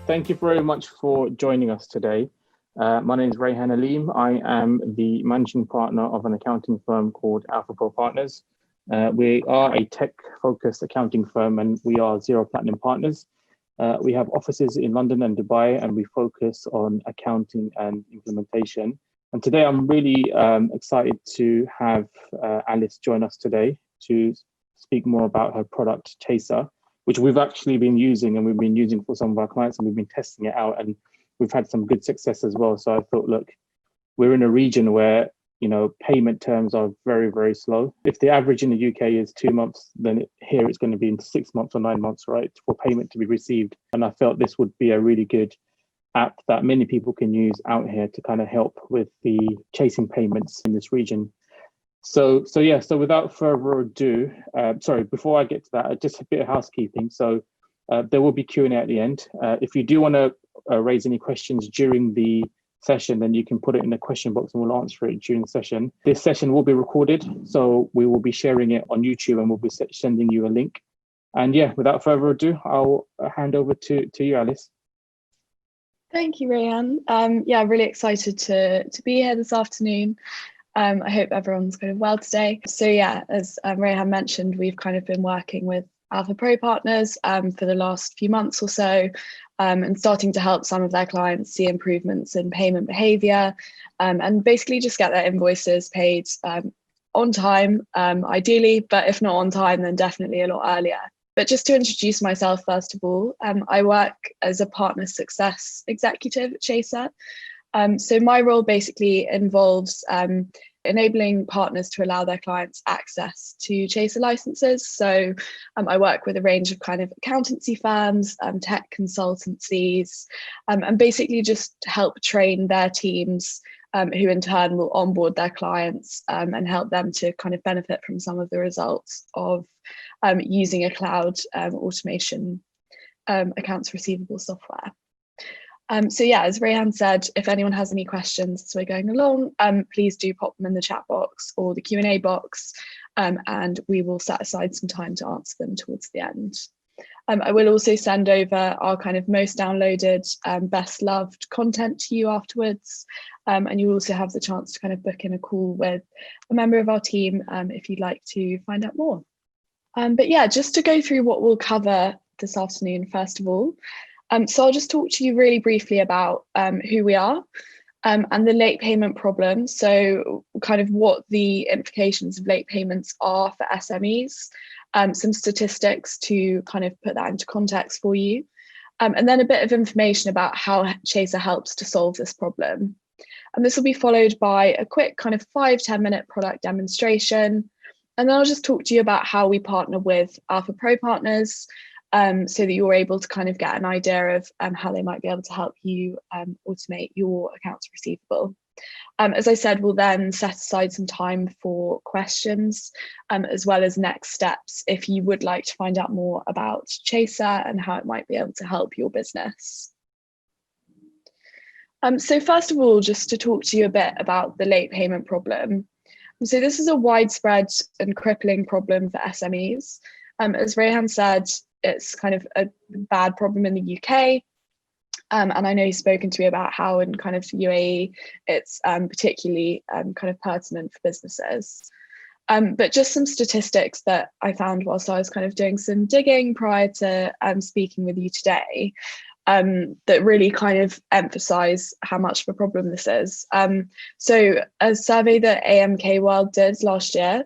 Thank you very much for joining us today. My name is Rayhan Aleem. I am the managing partner of an accounting firm called AlphaPro Partners. We are a tech-focused accounting firm, and we are Xero Platinum Partners. We have offices in London and Dubai, and we focus on accounting and implementation. And today I'm really excited to have Alice join us today to speak more about her product, Chaser, which we've actually been using, and we've been using for some of our clients, and we've been testing it out, and we've had some good success as well. So I thought, look, we're in a region where, you know, payment terms are very, very slow. If the average in the UK is 2 months, then here it's going to be in 6 months or 9 months, right, for payment to be received. And I felt this would be a really good app that many people can use out here to kind of help with the chasing payments in this region. So without further ado, before I get to that, just a bit of housekeeping. So there will be Q&A at the end. If you do want to raise any questions during the session, then you can put it in the question box and we'll answer it during the session. This session will be recorded, so we will be sharing it on YouTube and we'll be sending you a link. And yeah, without further ado, I'll hand over to you, Alice. Thank you, Rayhan. Really excited to be here this afternoon. I hope everyone's kind of well today. So yeah, as Rayhan mentioned, we've kind of been working with AlphaPro Partners for the last few months or so, and starting to help some of their clients see improvements in payment behaviour, and basically just get their invoices paid on time, ideally, but if not on time, then definitely a lot earlier. But just to introduce myself, first of all, I work as a partner success executive at Chaser. So my role basically involves enabling partners to allow their clients access to Chaser licenses. So I work with a range of kind of accountancy firms, tech consultancies, and basically just help train their teams, who in turn will onboard their clients and help them to kind of benefit from some of the results of using a cloud automation accounts receivable software. So yeah, as Rayhan said, if anyone has any questions as we're going along, please do pop them in the chat box or the Q&A box, and we will set aside some time to answer them towards the end. I will also send over our kind of most downloaded, best loved content to you afterwards, and you also have the chance to kind of book in a call with a member of our team if you'd like to find out more. But yeah, just to go through what we'll cover this afternoon, first of all. So I'll just talk to you really briefly about who we are and the late payment problem. So kind of what the implications of late payments are for SMEs, some statistics to kind of put that into context for you, and then a bit of information about how Chaser helps to solve this problem. And this will be followed by a quick kind of 5-10 minute product demonstration. And then I'll just talk to you about how we partner with AlphaPro Partners, so that you're able to kind of get an idea of how they might be able to help you automate your accounts receivable. As I said, we'll then set aside some time for questions, as well as next steps if you would like to find out more about Chaser and how it might be able to help your business. So first of all, just to talk to you a bit about the late payment problem. So this is a widespread and crippling problem for SMEs. As Rayhan said, it's kind of a bad problem in the UK. And I know he's spoken to me about how in kind of UAE, it's particularly kind of pertinent for businesses. But just some statistics that I found whilst I was kind of doing some digging prior to speaking with you today, that really kind of emphasize how much of a problem this is. So a survey that AMK World did last year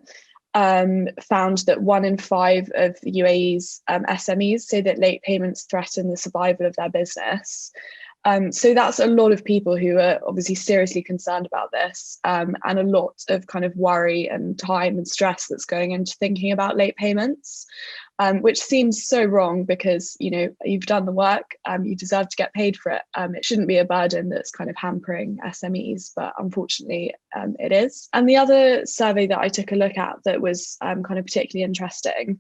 found that 1 in 5 of the UAE's SMEs say that late payments threaten the survival of their business. So that's a lot of people who are obviously seriously concerned about this, and a lot of kind of worry and time and stress that's going into thinking about late payments, which seems so wrong because, you know, you've done the work, you deserve to get paid for it. It shouldn't be a burden that's kind of hampering SMEs, but unfortunately it is. And the other survey that I took a look at that was kind of particularly interesting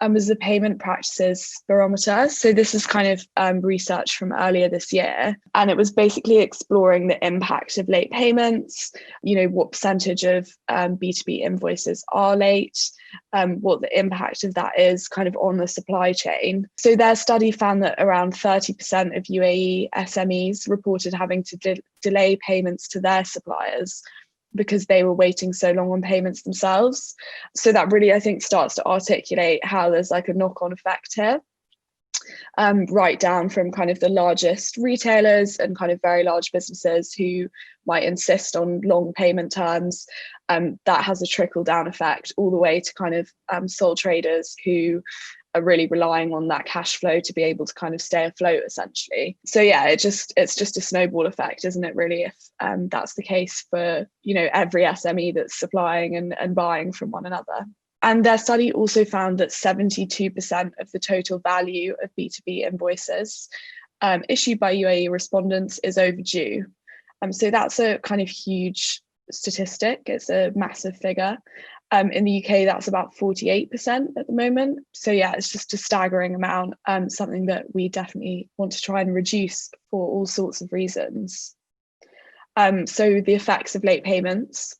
was the Payment Practices Barometer. So this is kind of research from earlier this year, and it was basically exploring the impact of late payments, what percentage of B2B invoices are late, what the impact of that is kind of on the supply chain. So their study found that around 30% of UAE SMEs reported having to delay payments to their suppliers because they were waiting so long on payments themselves. So that really, I think, starts to articulate how there's like a knock-on effect here, right down from kind of the largest retailers and kind of very large businesses who might insist on long payment terms. That has a trickle-down effect all the way to kind of sole traders who are really relying on that cash flow to be able to kind of stay afloat, essentially. So yeah, it's just a snowball effect, isn't it, really, if that's the case for every SME that's supplying and buying from one another. And their study also found that 72% of the total value of B2B invoices issued by UAE respondents is overdue. So that's a kind of huge statistic. It's a massive figure. In the UK, that's about 48% at the moment. So yeah, it's just a staggering amount, something that we definitely want to try and reduce for all sorts of reasons. So the effects of late payments.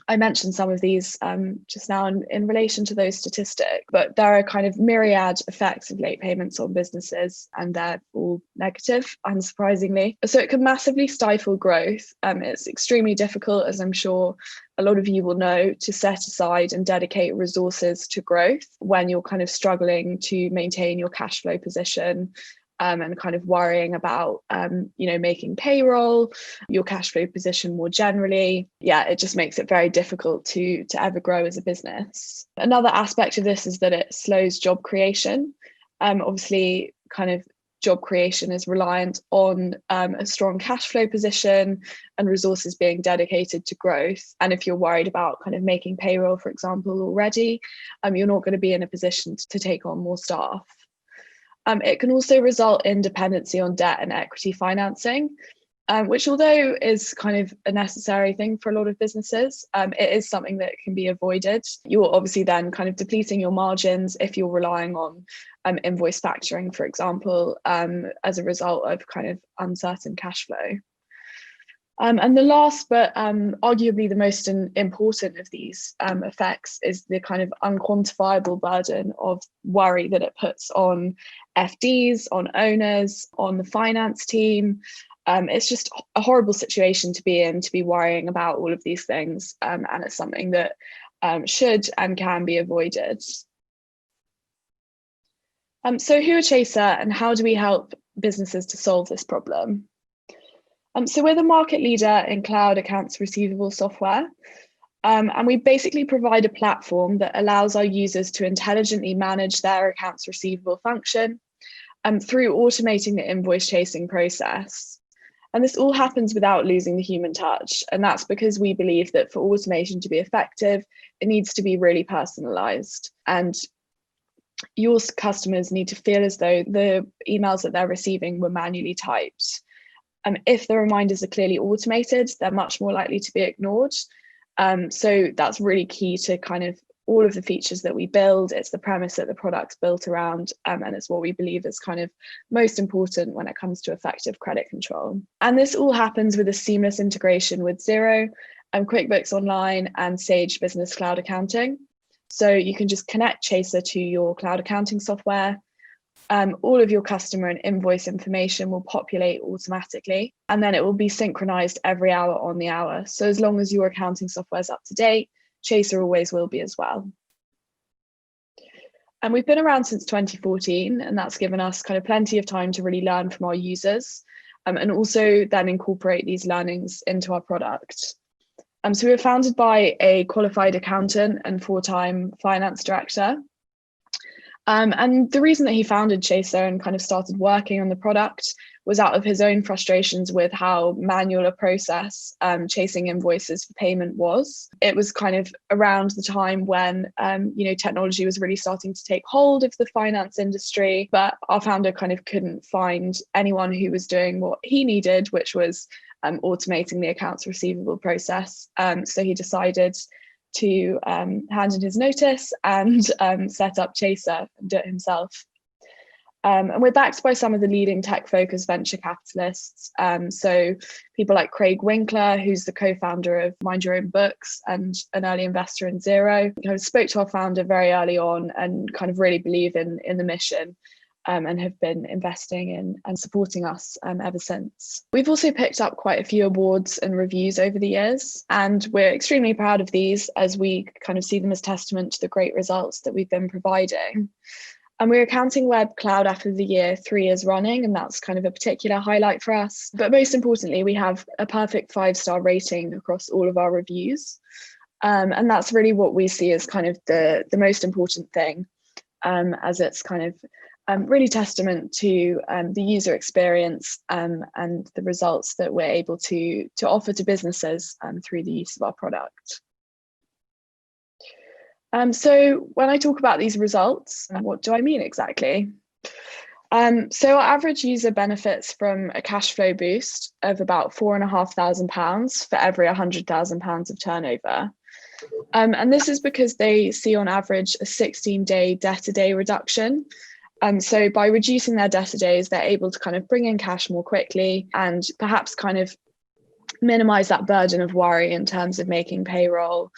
I mentioned some of these just now in relation to those statistics, but there are kind of myriad effects of late payments on businesses, and they're all negative, unsurprisingly. So it can massively stifle growth. It's extremely difficult, as I'm sure a lot of you will know, to set aside and dedicate resources to growth when you're kind of struggling to maintain your cash flow position. And kind of worrying about, making payroll, your cash flow position more generally. Yeah, it just makes it very difficult to ever grow as a business. Another aspect of this is that it slows job creation. Obviously, kind of job creation is reliant on a strong cash flow position and resources being dedicated to growth. And if you're worried about kind of making payroll, for example, already, you're not going to be in a position to take on more staff. It can also result in dependency on debt and equity financing, which, although is kind of a necessary thing for a lot of businesses, it is something that can be avoided. You're obviously then kind of depleting your margins if you're relying on invoice factoring, for example, as a result of kind of uncertain cash flow. And the last, but arguably the most important of these effects is the kind of unquantifiable burden of worry that it puts on FDs, on owners, on the finance team. It's just a horrible situation to be in, to be worrying about all of these things. And it's something that should and can be avoided. So who are Chaser, and how do we help businesses to solve this problem? So we're the market leader in cloud accounts receivable software, and we basically provide a platform that allows our users to intelligently manage their accounts receivable function through automating the invoice chasing process. And this all happens without losing the human touch. And that's because we believe that for automation to be effective, it needs to be really personalized. And your customers need to feel as though the emails that they're receiving were manually typed. If the reminders are clearly automated, they're much more likely to be ignored. So that's really key to kind of all of the features that we build. It's the premise that the product's built around, and it's what we believe is kind of most important when it comes to effective credit control. And this all happens with a seamless integration with Xero, QuickBooks Online, and Sage Business Cloud Accounting. So you can just connect Chaser to your cloud accounting software. All of your customer and invoice information will populate automatically, and then it will be synchronized every hour on the hour. So as long as your accounting software is up to date, Chaser always will be as well. And we've been around since 2014, and that's given us kind of plenty of time to really learn from our users, and also then incorporate these learnings into our product. So we were founded by a qualified accountant and 4-time finance director. And the reason that he founded Chaser and kind of started working on the product was out of his own frustrations with how manual a process chasing invoices for payment was. It was kind of around the time when technology was really starting to take hold of the finance industry, but our founder kind of couldn't find anyone who was doing what he needed, which was automating the accounts receivable process. So he decided to hand in his notice and set up Chaser and do it himself. And we're backed by some of the leading tech-focused venture capitalists. So people like Craig Winkler, who's the co-founder of Mind Your Own Books and an early investor in Xero, kind of spoke to our founder very early on and kind of really believe in the mission. And have been investing in and supporting us ever since. We've also picked up quite a few awards and reviews over the years, and we're extremely proud of these as we kind of see them as testament to the great results that we've been providing. And we're Accounting Web Cloud App of the Year 3 years running, and that's kind of a particular highlight for us. But most importantly, we have a perfect 5-star rating across all of our reviews. And that's really what we see as kind of the most important thing, as it's kind of really testament to the user experience and the results that we're able to offer to businesses through the use of our product. So when I talk about these results, what do I mean exactly? So our average user benefits from a cash flow boost of about £4,500 for every £100,000 of turnover. And this is because they see on average a 16-day debtor-day reduction. So by reducing their debtor days, they're able to kind of bring in cash more quickly and perhaps kind of minimize that burden of worry in terms of making payroll,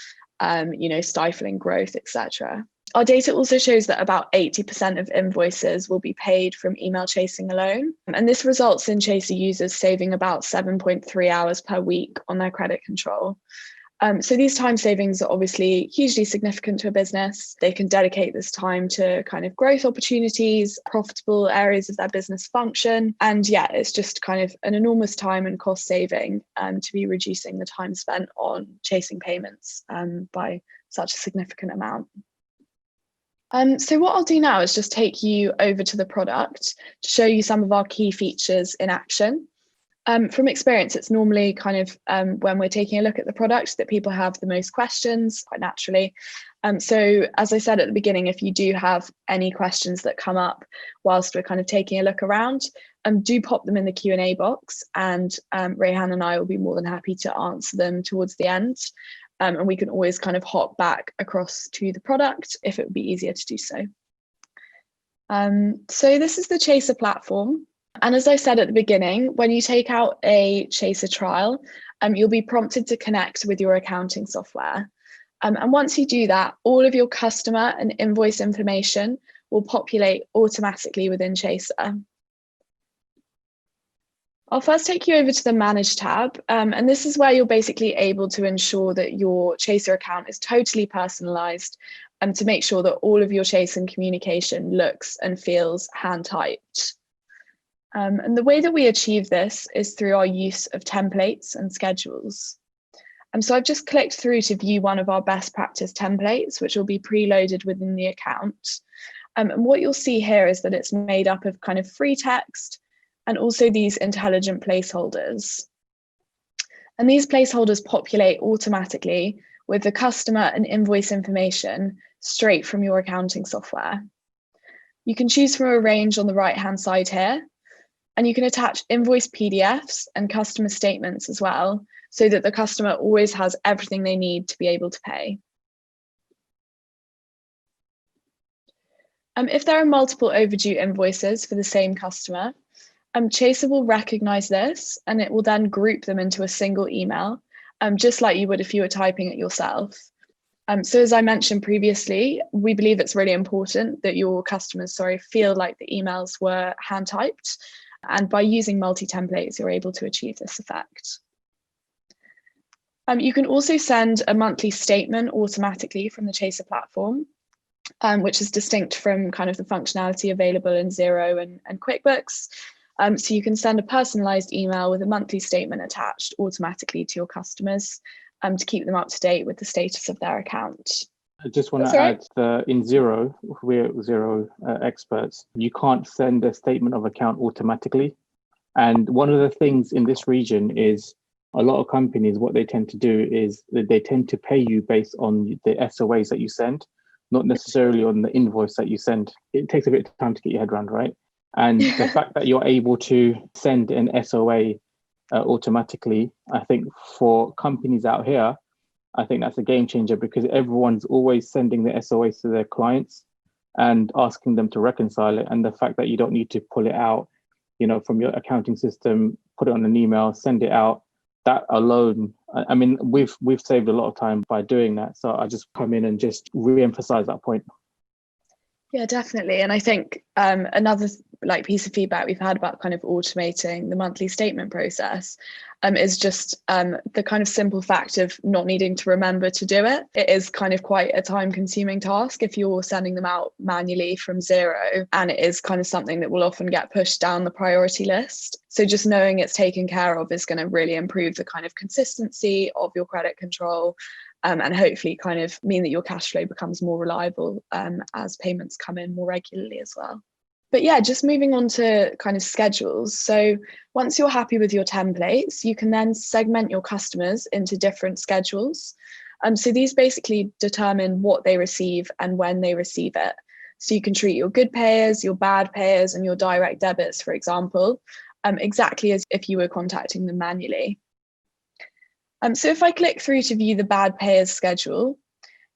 stifling growth, etc. Our data also shows that about 80% of invoices will be paid from email chasing alone. And this results in Chaser users saving about 7.3 hours per week on their credit control. So these time savings are obviously hugely significant to a business. They can dedicate this time to kind of growth opportunities, profitable areas of their business function. And yeah, it's just kind of an enormous time and cost saving to be reducing the time spent on chasing payments by such a significant amount. So what I'll do now is just take you over to the product to show you some of our key features in action. From experience, it's normally kind of when we're taking a look at the product that people have the most questions, quite naturally. So as I said at the beginning, if you do have any questions that come up whilst we're kind of taking a look around, do pop them in the Q&A box, and Rayhan and I will be more than happy to answer them towards the end. And we can always kind of hop back across to the product if it would be easier to do so. So this is the Chaser platform. And as I said at the beginning, when you take out a Chaser trial, you'll be prompted to connect with your accounting software. And once you do that, all of your customer and invoice information will populate automatically within Chaser. I'll first take you over to the Manage tab, and this is where you're basically able to ensure that your Chaser account is totally personalized to make sure that all of your Chaser communication looks and feels hand-typed. And the way that we achieve this is through our use of templates and schedules. So I've just clicked through to view one of our best practice templates, which will be preloaded within the account. And what you'll see here is that it's made up of kind of free text and also these intelligent placeholders. And these placeholders populate automatically with the customer and invoice information straight from your accounting software. You can choose from a range on the right-hand side here, and you can attach invoice PDFs and customer statements as well, so that the customer always has everything they need to be able to pay. If there are multiple overdue invoices for the same customer, Chaser will recognize this, and it will then group them into a single email, just like you would if you were typing it yourself. So as I mentioned previously, we believe it's really important that your customers, feel like the emails were hand typed. And by using multi-templates, you're able to achieve this effect. You can also send a monthly statement automatically from the Chaser platform, which is distinct from kind of the functionality available in Xero and QuickBooks. So you can send a personalized email with a monthly statement attached automatically to your customers to keep them up to date with the status of their account. I just want That's to all right. add in Xero, we're Xero experts. You can't send a statement of account automatically. And one of the things in this region is a lot of companies, what they tend to do is that they tend to pay you based on the SOAs that you send, not necessarily on the invoice that you send. It takes a bit of time to get your head around, right? And the fact that you're able to send an SOA automatically, I think for companies out here, I think that's a game changer because everyone's always sending the SOAs to their clients and asking them to reconcile it. And the fact that you don't need to pull it out, from your accounting system, put it on an email, send it out, that alone, I mean, we've saved a lot of time by doing that. So I just come in and just re-emphasize that point. Yeah, definitely. And I think another piece of feedback we've had about kind of automating the monthly statement process is just the kind of simple fact of not needing to remember to do it. It is kind of quite a time-consuming task if you're sending them out manually from Xero, and it is kind of something that will often get pushed down the priority list. So just knowing it's taken care of is going to really improve the kind of consistency of your credit control. And hopefully kind of mean that your cash flow becomes more reliable as payments come in more regularly as well. But yeah, just moving on to kind of schedules. So once you're happy with your templates, you can then segment your customers into different schedules. So these basically determine what they receive and when they receive it. So you can treat your good payers, your bad payers, and your direct debits, for example, exactly as if you were contacting them manually. So if I click through to view the bad payers schedule,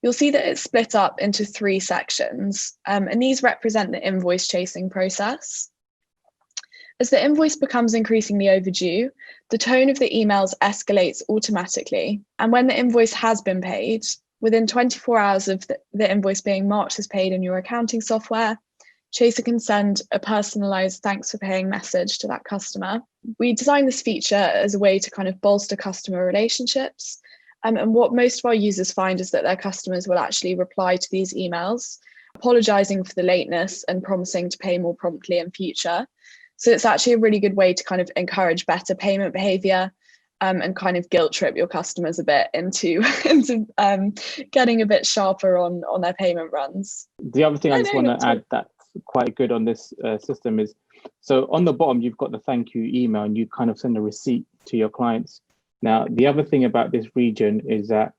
you'll see that it's split up into 3 sections, and these represent the invoice chasing process. As the invoice becomes increasingly overdue, the tone of the emails escalates automatically. And when the invoice has been paid, within 24 hours of the invoice being marked as paid in your accounting software, Chaser can send a personalized thanks for paying message to that customer. We designed this feature as a way to kind of bolster customer relationships. And what most of our users find is that their customers will actually reply to these emails, apologizing for the lateness and promising to pay more promptly in future. So it's actually a really good way to kind of encourage better payment behavior and kind of guilt trip your customers a bit into getting a bit sharper on their payment runs. The other thing I just want to add that's quite good on this system is, so on the bottom, you've got the thank you email and you kind of send a receipt to your clients. Now, the other thing about this region is that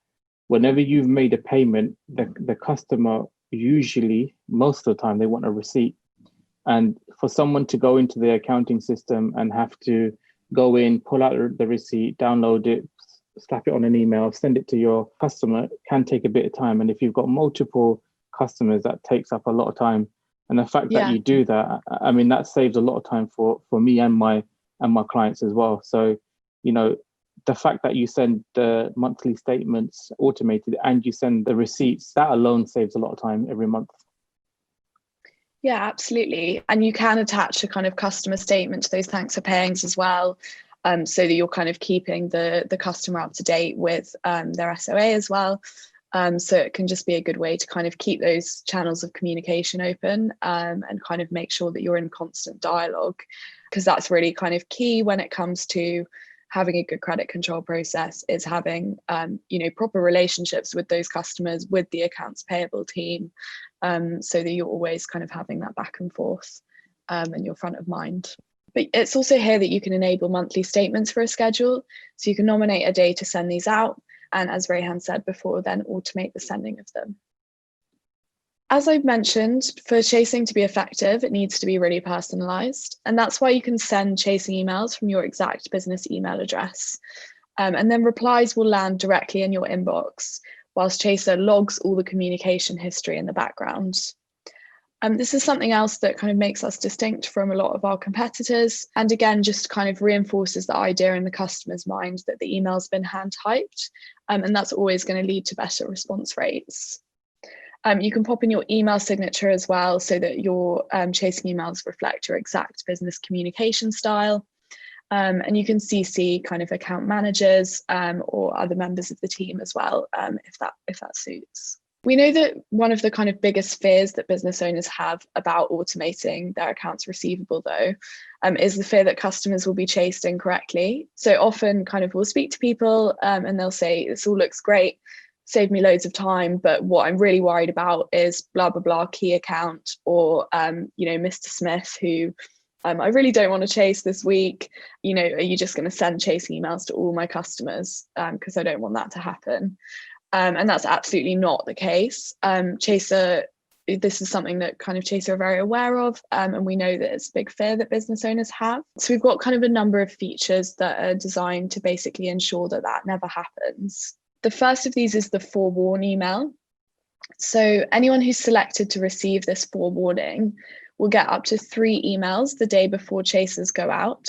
whenever you've made a payment, the customer usually, most of the time, they want a receipt. And for someone to go into the accounting system and have to go in, pull out the receipt, download it, slap it on an email, send it to your customer can take a bit of time. And if you've got multiple customers, that takes up a lot of time. And the fact that you do that, I mean, that saves a lot of time for me and my clients as well. So, the fact that you send the monthly statements automated and you send the receipts, that alone saves a lot of time every month. Yeah, absolutely. And you can attach a kind of customer statement to those thanks for payings as well, so that you're kind of keeping the customer up to date with their SOA as well. So it can just be a good way to kind of keep those channels of communication open and kind of make sure that you're in constant dialogue, because that's really kind of key when it comes to having a good credit control process, is having proper relationships with those customers, with the accounts payable team, so that you're always kind of having that back and forth and you're front of mind. But it's also here that you can enable monthly statements for a schedule. So you can nominate a day to send these out. And as Rayhan said before, then automate the sending of them. As I've mentioned, for chasing to be effective, it needs to be really personalized. And that's why you can send chasing emails from your exact business email address. And then replies will land directly in your inbox, whilst Chaser logs all the communication history in the background. This is something else that kind of makes us distinct from a lot of our competitors. And again, just kind of reinforces the idea in the customer's mind that the email's been hand typed. And that's always going to lead to better response rates. You can pop in your email signature as well, so that your chasing emails reflect your exact business communication style. And you can CC kind of account managers or other members of the team as well, if that suits. We know that one of the kind of biggest fears that business owners have about automating their accounts receivable, though, is the fear that customers will be chased incorrectly. So often kind of we'll speak to people and they'll say, this all looks great. saved me loads of time, but what I'm really worried about is blah, blah, blah key account, or, Mr. Smith, who I really don't want to chase this week. Are you just going to send chasing emails to all my customers? Because I don't want that to happen. And that's absolutely not the case. Chaser, this is something that kind of Chaser are very aware of, and we know that it's a big fear that business owners have. So we've got kind of a number of features that are designed to basically ensure that that never happens. The first of these is the forewarn email. So anyone who's selected to receive this forewarning will get up to 3 emails the day before chasers go out,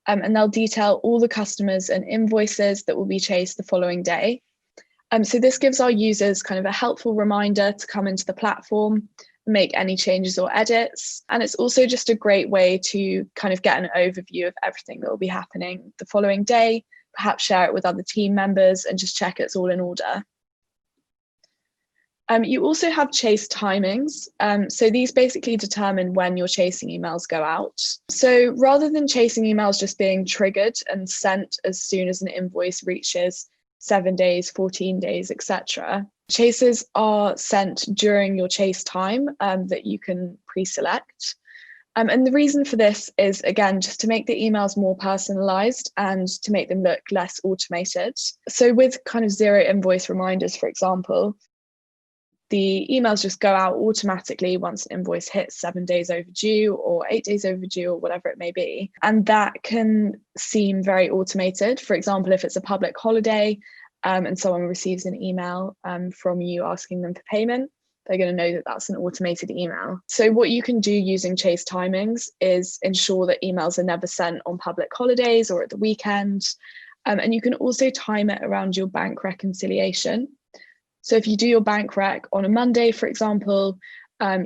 and they'll detail all the customers and invoices that will be chased the following day. So this gives our users kind of a helpful reminder to come into the platform, make any changes or edits. And it's also just a great way to kind of get an overview of everything that will be happening the following day, perhaps share it with other team members and just check it's all in order. You also have chase timings. So these basically determine when your chasing emails go out. So rather than chasing emails just being triggered and sent as soon as an invoice reaches 7 days, 14 days, etc., chasers are sent during your chase time that you can pre-select. And the reason for this is, again, just to make the emails more personalized and to make them look less automated. So with kind of Xero invoice reminders, for example, the emails just go out automatically once an invoice hits 7 days overdue or 8 days overdue or whatever it may be. And that can seem very automated. For example, if it's a public holiday and someone receives an email from you asking them for payment, they're going to know that that's an automated email. So what you can do using chase timings is ensure that emails are never sent on public holidays or at the weekend. And you can also time it around your bank reconciliation. So if you do your bank rec on a Monday, for example,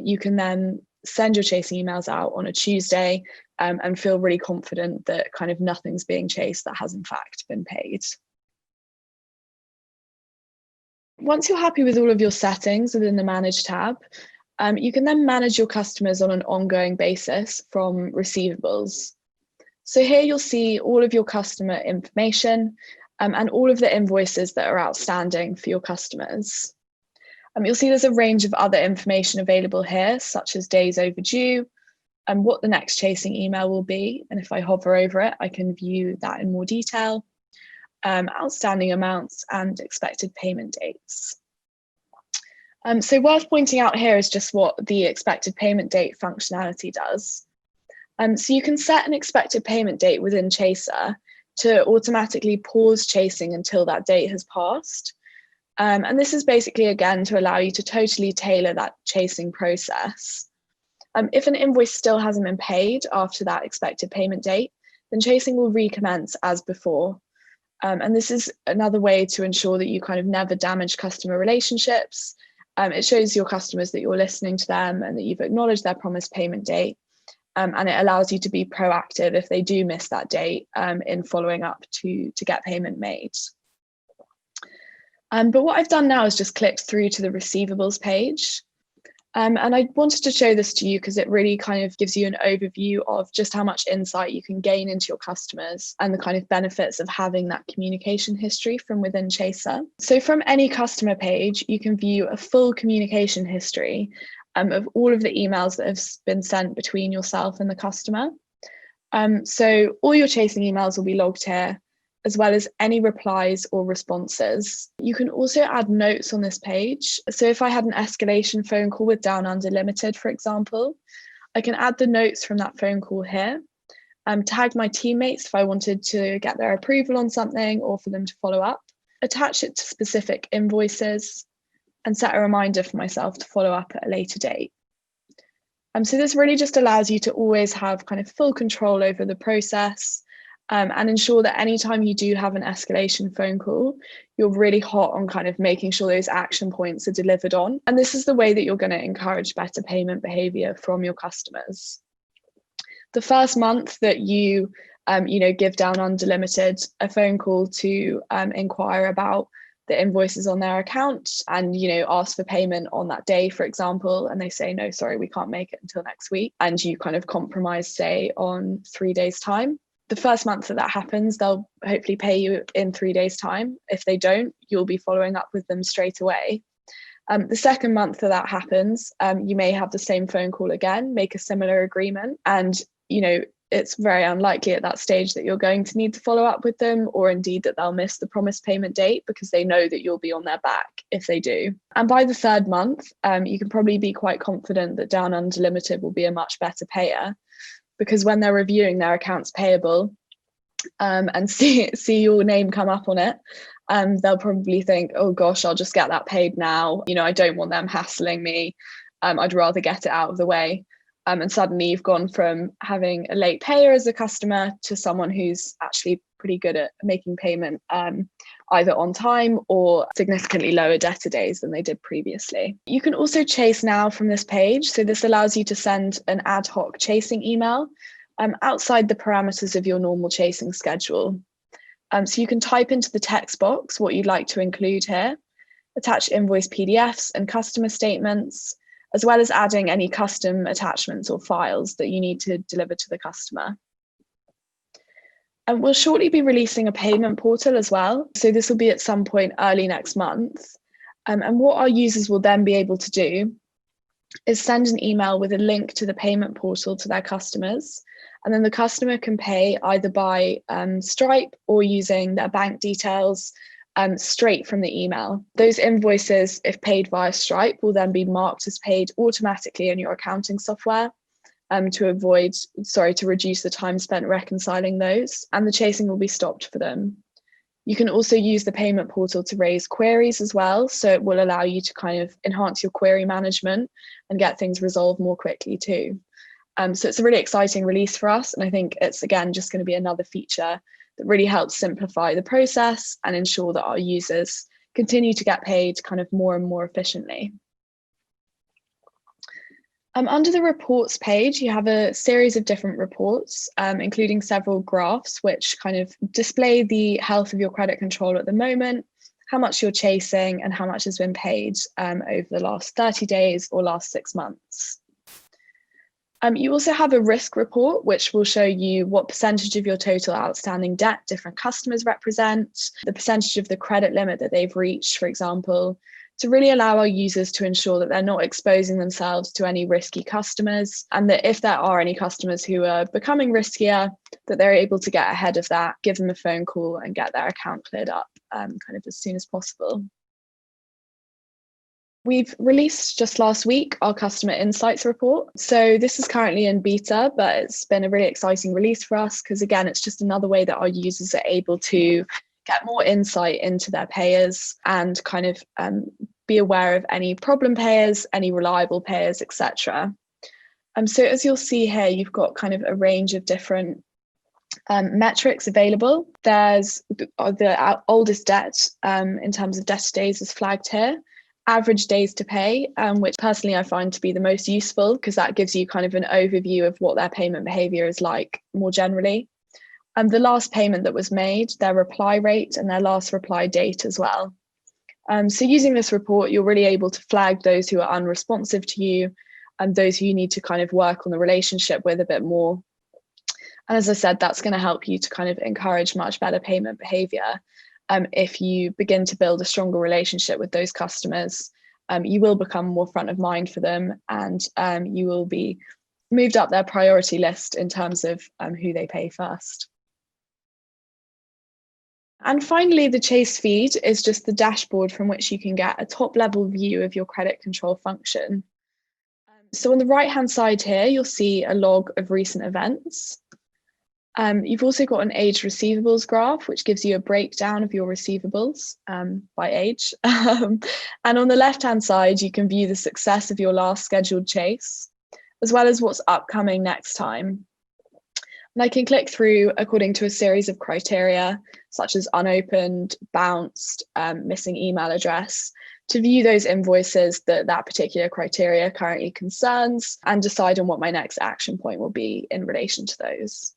you can then send your chasing emails out on a Tuesday and feel really confident that kind of nothing's being chased that has in fact been paid. Once you're happy with all of your settings within the Manage tab, you can then manage your customers on an ongoing basis from receivables. So here you'll see all of your customer information and all of the invoices that are outstanding for your customers. You'll see there's a range of other information available here, such as days overdue and what the next chasing email will be. And if I hover over it, I can view that in more detail. Outstanding amounts and expected payment dates. So worth pointing out here is just what the expected payment date functionality does. So you can set an expected payment date within Chaser to automatically pause chasing until that date has passed. And this is basically, again, to allow you to totally tailor that chasing process. If an invoice still hasn't been paid after that expected payment date, then chasing will recommence as before. And this is another way to ensure that you kind of never damage customer relationships. It shows your customers that you're listening to them and that you've acknowledged their promised payment date. And it allows you to be proactive if they do miss that date in following up to get payment made. But what I've done now is just clicked through to the receivables page. And I wanted to show this to you because it really kind of gives you an overview of just how much insight you can gain into your customers and the kind of benefits of having that communication history from within Chaser. So from any customer page, you can view a full communication history of all of the emails that have been sent between yourself and the customer. So all your chasing emails will be logged here, as well as any replies or responses. You can also add notes on this page. So if I had an escalation phone call with Down Under Limited, for example, I can add the notes from that phone call here, tag my teammates if I wanted to get their approval on something or for them to follow up, attach it to specific invoices, and set a reminder for myself to follow up at a later date. So this really just allows you to always have kind of full control over the process and ensure that anytime you do have an escalation phone call, you're really hot on kind of making sure those action points are delivered on. And this is the way that you're going to encourage better payment behavior from your customers. The first month that you give Down Under Limited a phone call to inquire about the invoices on their account and ask for payment on that day, for example, and they say, no, sorry, we can't make it until next week, and you kind of compromise, say, on 3 days' time, the first month that happens, they'll hopefully pay you in 3 days' time. If they don't, you'll be following up with them straight away. The second month that happens, you may have the same phone call again, make a similar agreement, and it's very unlikely at that stage that you're going to need to follow up with them, or indeed that they'll miss the promised payment date, because they know that you'll be on their back if they do. And by the third month, you can probably be quite confident that Down Under Limited will be a much better payer, because when they're reviewing their accounts payable and see your name come up on it, they'll probably think, oh gosh, I'll just get that paid now. I don't want them hassling me. I'd rather get it out of the way. And suddenly you've gone from having a late payer as a customer to someone who's actually pretty good at making payment either on time or significantly lower debtor days than they did previously. You can also chase now from this page. So this allows you to send an ad hoc chasing email outside the parameters of your normal chasing schedule. So you can type into the text box what you'd like to include here, attach invoice PDFs and customer statements, as well as adding any custom attachments or files that you need to deliver to the customer. And we'll shortly be releasing a payment portal as well. So this will be at some point early next month. And what our users will then be able to do is send an email with a link to the payment portal to their customers. And then the customer can pay either by Stripe or using their bank details straight from the email. Those invoices, if paid via Stripe, will then be marked as paid automatically in your accounting software to reduce the time spent reconciling those, and the chasing will be stopped for them. You can also use the payment portal to raise queries as well, so it will allow you to kind of enhance your query management and get things resolved more quickly too. So it's a really exciting release for us, and I think it's again just going to be another feature that really helps simplify the process and ensure that our users continue to get paid kind of more and more efficiently. Under the reports page, you have a series of different reports, including several graphs, which kind of display the health of your credit control at the moment, how much you're chasing, and how much has been paid over the last 30 days or last 6 months. You also have a risk report, which will show you what percentage of your total outstanding debt different customers represent, the percentage of the credit limit that they've reached, for example, to really allow our users to ensure that they're not exposing themselves to any risky customers, and that if there are any customers who are becoming riskier, that they're able to get ahead of that, give them a phone call and get their account cleared up kind of as soon as possible. We've released just last week our customer insights report. So this is currently in beta, but it's been a really exciting release for us because again, it's just another way that our users are able to get more insight into their payers and kind of be aware of any problem payers, any reliable payers, etc. So as you'll see here, you've got kind of a range of different metrics available. There's the oldest debt in terms of debtor days is flagged here. Average days to pay, which personally I find to be the most useful because that gives you kind of an overview of what their payment behaviour is like more generally. The last payment that was made, their reply rate and their last reply date as well. So using this report, you're really able to flag those who are unresponsive to you and those who you need to kind of work on the relationship with a bit more. And as I said, that's going to help you to kind of encourage much better payment behaviour. If you begin to build a stronger relationship with those customers, you will become more front of mind for them and you will be moved up their priority list in terms of who they pay first. And finally, the Chase feed is just the dashboard from which you can get a top-level view of your credit control function. So on the right-hand side here, you'll see a log of recent events. You've also got an aged receivables graph, which gives you a breakdown of your receivables by age. And on the left-hand side, you can view the success of your last scheduled chase, as well as what's upcoming next time. And I can click through according to a series of criteria, such as unopened, bounced, missing email address, to view those invoices that particular criteria currently concerns and decide on what my next action point will be in relation to those.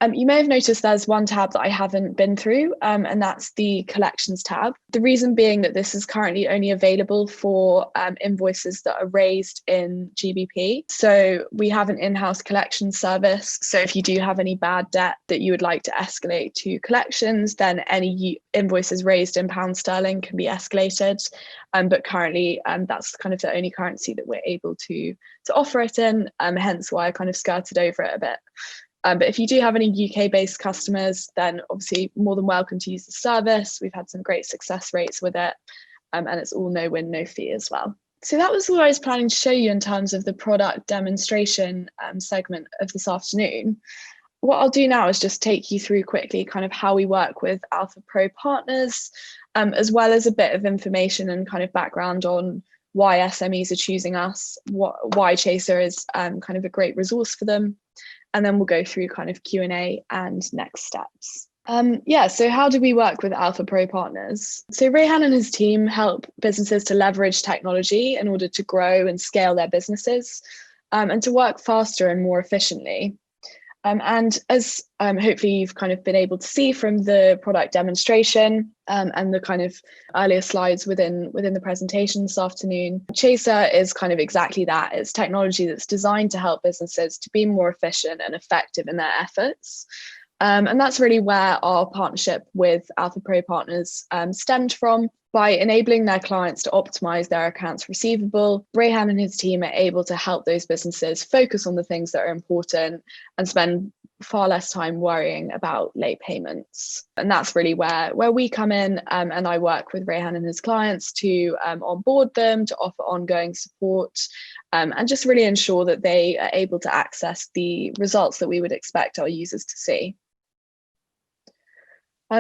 You may have noticed there's one tab that I haven't been through, and that's the collections tab. The reason being that this is currently only available for invoices that are raised in GBP. So we have an in-house collections service. So if you do have any bad debt that you would like to escalate to collections, then any invoices raised in pound sterling can be escalated. But currently, that's kind of the only currency that we're able to offer it in, hence why I kind of skirted over it a bit. But if you do have any UK-based customers, then obviously more than welcome to use the service. We've had some great success rates with it, and it's all no win, no fee as well. So that was what I was planning to show you in terms of the product demonstration segment of this afternoon. What I'll do now is just take you through quickly kind of how we work with AlphaPro Partners, as well as a bit of information and kind of background on why SMEs are choosing us, why Chaser is kind of a great resource for them. And then we'll go through kind of Q&A and next steps. So how do we work with AlphaPro Partners? So Rayhan and his team help businesses to leverage technology in order to grow and scale their businesses and to work faster and more efficiently. And as hopefully you've kind of been able to see from the product demonstration and the kind of earlier slides within the presentation this afternoon, Chaser is kind of exactly that. It's technology that's designed to help businesses to be more efficient and effective in their efforts. And that's really where our partnership with AlphaPro Partners stemmed from. By enabling their clients to optimize their accounts receivable, Rayhan and his team are able to help those businesses focus on the things that are important and spend far less time worrying about late payments. And that's really where we come in, and I work with Rayhan and his clients to onboard them, to offer ongoing support, and just really ensure that they are able to access the results that we would expect our users to see.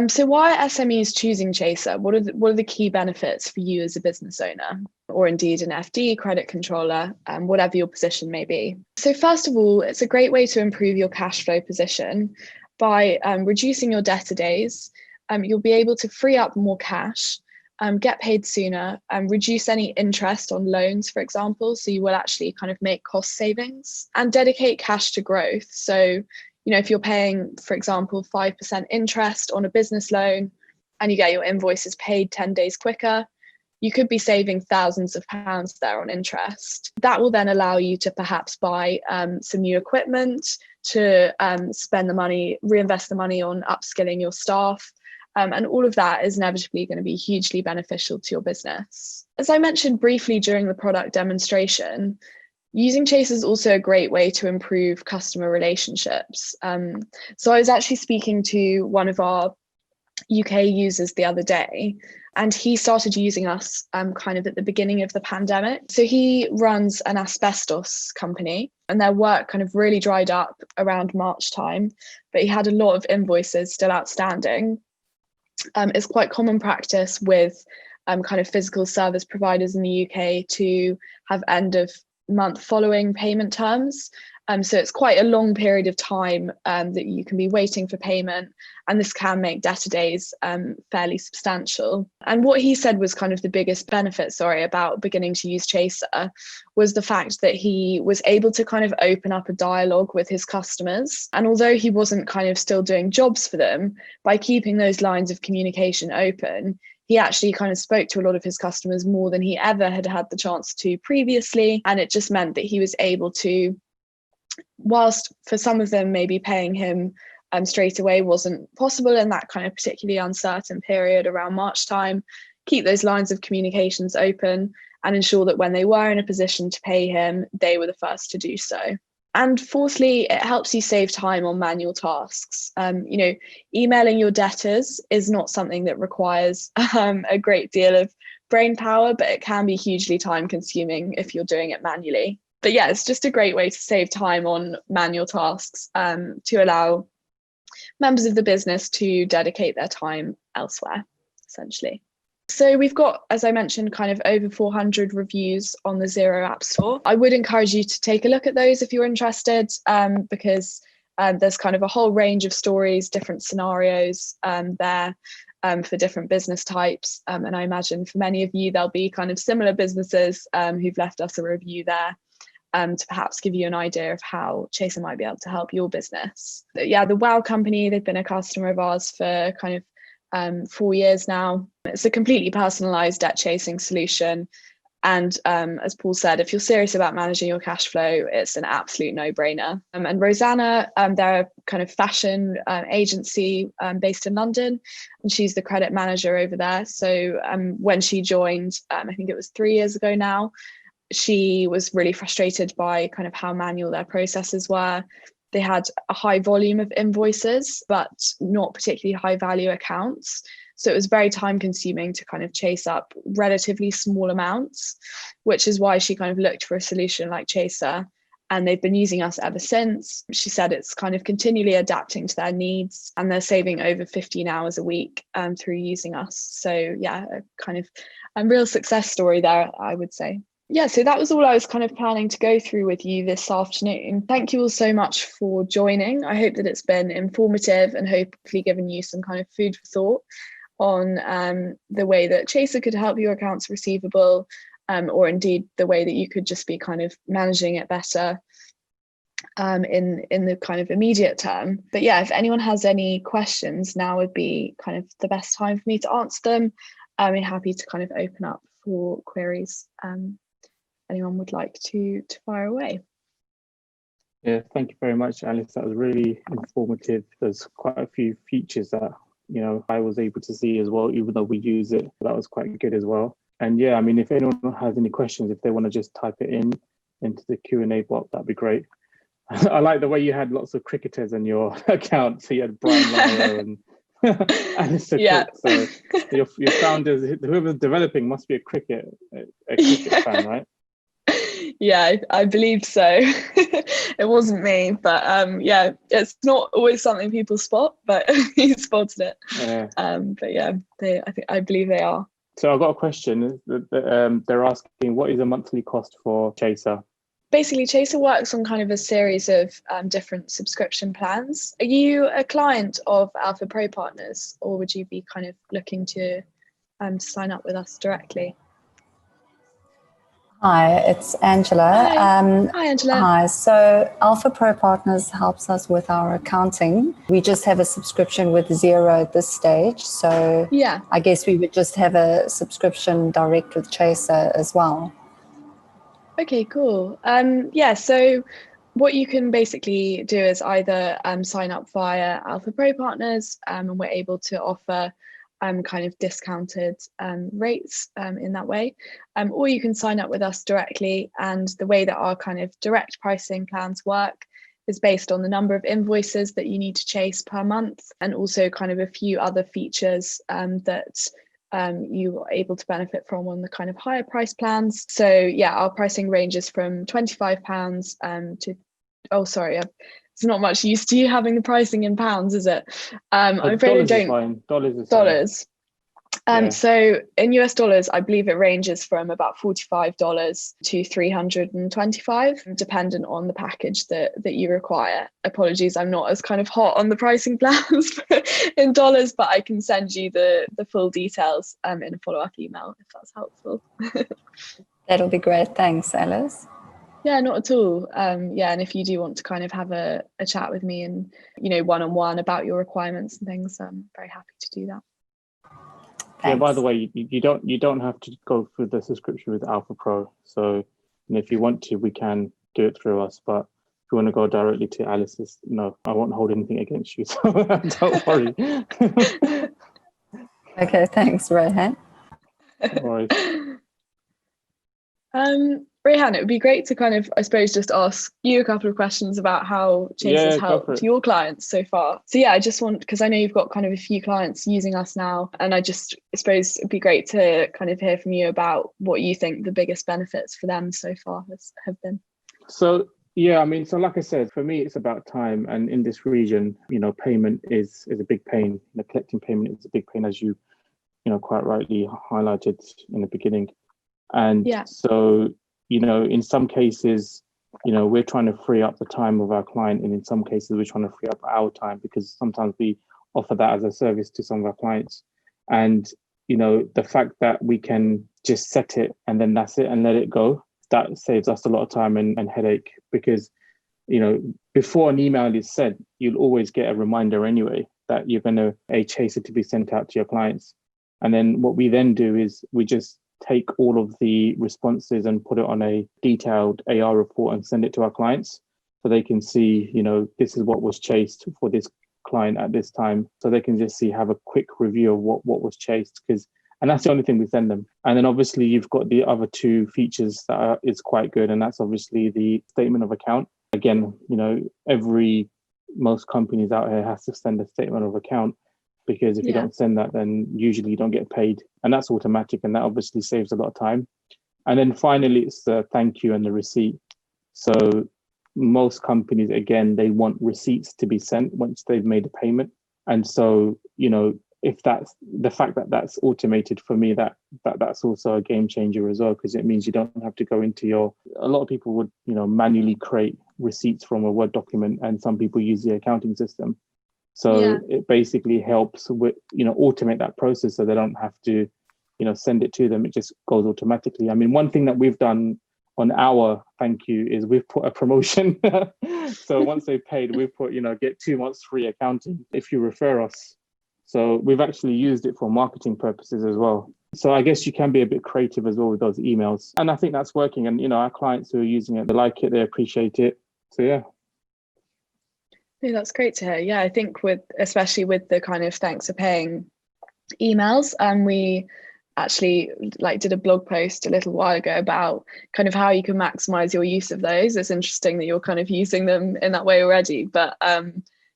So why are SMEs choosing Chaser? What are the key benefits for you as a business owner, or indeed an FD, credit controller, whatever your position may be? So first of all, it's a great way to improve your cash flow position by reducing your debtor days. You'll be able to free up more cash, get paid sooner, reduce any interest on loans, for example. So you will actually kind of make cost savings and dedicate cash to growth. So if you're paying, for example, 5% interest on a business loan and you get your invoices paid 10 days quicker, you could be saving thousands of pounds there on interest. That will then allow you to perhaps buy some new equipment, to spend the money, reinvest the money on upskilling your staff. And all of that is inevitably going to be hugely beneficial to your business. As I mentioned briefly during the product demonstration, using Chaser is also a great way to improve customer relationships. So I was actually speaking to one of our UK users the other day, and he started using us kind of at the beginning of the pandemic. So he runs an asbestos company, and their work kind of really dried up around March time, but he had a lot of invoices still outstanding. It's quite common practice with kind of physical service providers in the UK to have end of month following payment terms. So it's quite a long period of time that you can be waiting for payment, and this can make debtor days fairly substantial. And what he said was kind of the biggest benefit, about beginning to use Chaser, was the fact that he was able to kind of open up a dialogue with his customers. And although he wasn't kind of still doing jobs for them, by keeping those lines of communication open, he actually kind of spoke to a lot of his customers more than he ever had the chance to previously. And it just meant that he was able to, whilst for some of them maybe paying him straight away wasn't possible in that kind of particularly uncertain period around March time, keep those lines of communications open and ensure that when they were in a position to pay him, they were the first to do so. And fourthly, it helps you save time on manual tasks. Emailing your debtors is not something that requires a great deal of brain power, but it can be hugely time consuming if you're doing it manually. But yeah, it's just a great way to save time on manual tasks to allow members of the business to dedicate their time elsewhere, essentially. So we've got, as I mentioned, kind of over 400 reviews on the Xero App Store. I would encourage you to take a look at those if you're interested, because there's kind of a whole range of stories, different scenarios there for different business types. And I imagine for many of you, there'll be kind of similar businesses who've left us a review there. to perhaps give you an idea of how Chaser might be able to help your business. Yeah, the Wow Company, they've been a customer of ours for kind of 4 years now. It's a completely personalized debt chasing solution. And as Paul said, if you're serious about managing your cash flow, it's an absolute no-brainer. And Rosanna, they're a kind of fashion agency based in London, and she's the credit manager over there. So when she joined, I think it was 3 years ago now, she was really frustrated by kind of how manual their processes were. They had a high volume of invoices, but not particularly high value accounts. So it was very time consuming to kind of chase up relatively small amounts, which is why she kind of looked for a solution like Chaser. And they've been using us ever since. She said it's kind of continually adapting to their needs, and they're saving over 15 hours a week through using us. So yeah, a kind of a real success story there, I would say. Yeah, so that was all I was kind of planning to go through with you this afternoon. Thank you all so much for joining. I hope that it's been informative and hopefully given you some kind of food for thought on the way that Chaser could help your accounts receivable, or indeed the way that you could just be kind of managing it better in the kind of immediate term. But yeah, if anyone has any questions, now would be kind of the best time for me to answer them. I'm happy to kind of open up for queries. Anyone would like to fire away. Yeah, thank you very much, Alice. That was really informative. There's quite a few features that I was able to see as well, even though we use it. That was quite good as well. And yeah, I mean, if anyone has any questions, if they want to just type it into the Q&A box, that'd be great. I like the way you had lots of cricketers in your account. So you had Brian Lara and Alistair Cook. So your founders, whoever's developing, must be a cricket fan, right? Yeah, I believe so. It wasn't me, but yeah, it's not always something people spot, but he spotted it. Yeah. But yeah, I believe they are. So I've got a question. They're asking, what is a monthly cost for Chaser? Basically, Chaser works on kind of a series of different subscription plans. Are you a client of AlphaPro Partners, or would you be kind of looking to sign up with us directly? Hi, it's Angela. Hi, Angela. Hi. So AlphaPro Partners helps us with our accounting. We just have a subscription with Xero at this stage. So yeah, I guess we would just have a subscription direct with Chaser as well. Okay, cool. Yeah, so what you can basically do is either sign up via AlphaPro Partners, and we're able to offer kind of discounted rates in that way, or you can sign up with us directly. And the way that our kind of direct pricing plans work is based on the number of invoices that you need to chase per month, and also kind of a few other features that you are able to benefit from on the kind of higher price plans. So yeah, our pricing ranges from £25 to, oh sorry, it's not much use to you having the pricing in pounds, is it? I'm afraid I don't. Dollars. Yeah. So in US dollars, I believe it ranges from about $45 to $325, dependent on the package that you require. Apologies, I'm not as kind of hot on the pricing plans in dollars, but I can send you the full details in a follow-up email if that's helpful. That'll be great. Thanks, Alice. Yeah, not at all. Yeah, and if you do want to kind of have a chat with me and, one-on-one about your requirements and things, I'm very happy to do that. Thanks. Yeah, by the way, you don't have to go through the subscription with AlphaPro. So if you want to, we can do it through us. But if you want to go directly to Alice's, no, I won't hold anything against you. So don't worry. Okay, thanks, Rayhan. No worries. Rayhan, it would be great to kind of, I suppose, just ask you a couple of questions about how Chaser's helped your clients so far. So yeah, I just want, because I know you've got kind of a few clients using us now, and I suppose it'd be great to kind of hear from you about what you think the biggest benefits for them so far have been. So yeah, I mean, so like I said, for me, it's about time. And in this region, payment is a big pain. Collecting payment is a big pain, as you quite rightly highlighted in the beginning. And so, in some cases, we're trying to free up the time of our client. And in some cases, we're trying to free up our time, because sometimes we offer that as a service to some of our clients. And, the fact that we can just set it and then that's it and let it go, that saves us a lot of time and headache, because, you know, before an email is sent, you'll always get a reminder anyway that you're going to a chaser to be sent out to your clients. And then what we then do is we just take all of the responses and put it on a detailed AR report and send it to our clients, so they can see, you know, this is what was chased for this client at this time. So they can just have a quick review of what was chased, and that's the only thing we send them. And then obviously you've got the other two features that is quite good, and that's obviously the statement of account. Again, you know, most companies out here has to send a statement of account, because if you don't send that, then usually you don't get paid, and that's automatic, and that obviously saves a lot of time. And then finally, it's the thank you and the receipt. So most companies, again, they want receipts to be sent once they've made a payment. And so, you know, if that's the fact that that's automated, for me, that's also a game changer as well, because it means you don't have to go into a lot of people would, you know, manually create receipts from a Word document, and some people use the accounting system. So it basically helps with, you know, automate that process, so they don't have to, you know, send it to them. It just goes automatically. I mean, one thing that we've done on our thank you is we've put a promotion. So once they've paid, we've put, you know, get 2 months free accounting if you refer us. So we've actually used it for marketing purposes as well. So I guess you can be a bit creative as well with those emails. And I think that's working. And, you know, our clients who are using it, they like it, they appreciate it. So, yeah. Yeah, that's great to hear. Yeah, I think especially with the kind of thanks for paying emails, we actually did a blog post a little while ago about kind of how you can maximize your use of those. It's interesting that you're kind of using them in that way already, but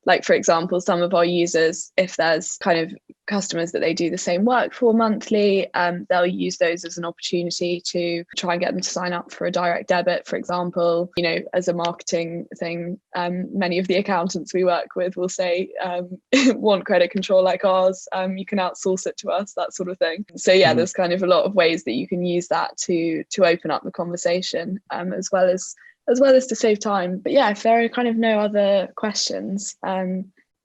like, for example, some of our users, if there's kind of customers that they do the same work for monthly, they'll use those as an opportunity to try and get them to sign up for a direct debit, for example. You know, as a marketing thing, many of the accountants we work with will say, want credit control like ours, you can outsource it to us, that sort of thing. So yeah, there's kind of a lot of ways that you can use that to open up the conversation, as well as to save time. But yeah, if there are kind of no other questions,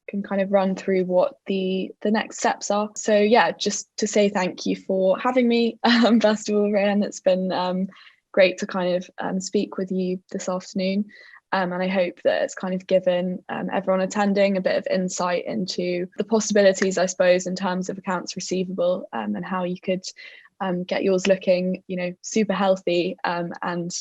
can kind of run through what the next steps are. So yeah, just to say thank you for having me. First of all, Ryan, it's been great to kind of speak with you this afternoon. And I hope that it's kind of given everyone attending a bit of insight into the possibilities, I suppose, in terms of accounts receivable, and how you could get yours looking, you know, super healthy, and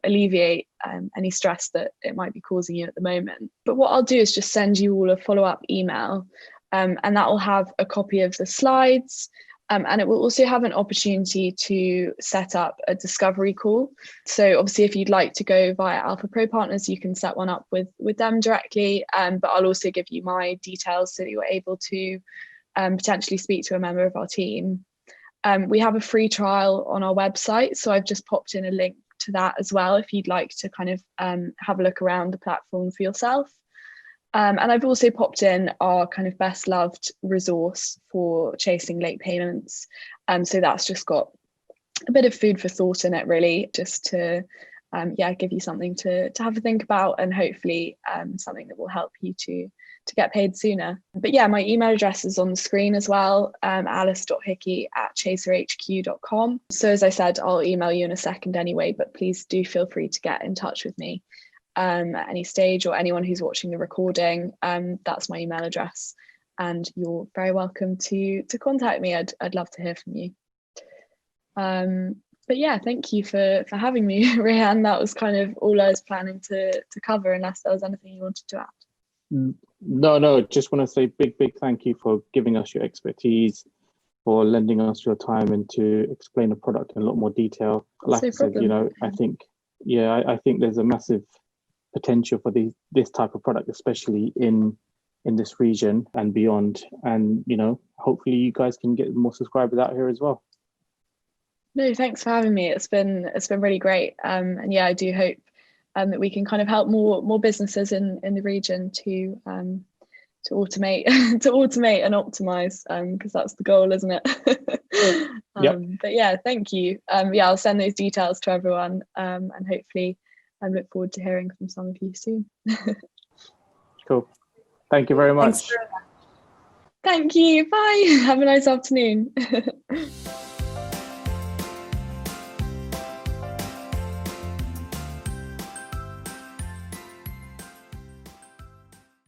alleviate any stress that it might be causing you at the moment. But what I'll do is just send you all a follow-up email, and that will have a copy of the slides, and it will also have an opportunity to set up a discovery call. So obviously, if you'd like to go via AlphaPro Partners, you can set one up with them directly, but I'll also give you my details so that you're able to potentially speak to a member of our team. We have a free trial on our website, so I've just popped in a link to that as well if you'd like to kind of have a look around the platform for yourself. And I've also popped in our kind of best loved resource for chasing late payments. So that's just got a bit of food for thought in it, really, just to give you something to have a think about, and hopefully something that will help you to get paid sooner. But yeah, my email address is on the screen as well, alice.hickey@chaserhq.com. So as I said, I'll email you in a second anyway, but please do feel free to get in touch with me at any stage, or anyone who's watching the recording. That's my email address, and you're very welcome to contact me. I'd love to hear from you. But yeah, thank you for having me, Rayhan. That was kind of all I was planning to cover, unless there was anything you wanted to add. No, just want to say big thank you for giving us your expertise, for lending us your time, and to explain the product in a lot more detail. Like I said, you know, I think there's a massive potential for this type of product, especially in this region and beyond. And, you know, hopefully you guys can get more subscribers out here as well. No, thanks for having me. It's been really great. And yeah, I do hope that we can kind of help more businesses in the region to automate and optimize, because that's the goal, isn't it? Yep. But yeah, thank you. I'll send those details to everyone, and hopefully I look forward to hearing from some of you soon. Cool. Thank you very much. Thank you. Bye. Have a nice afternoon.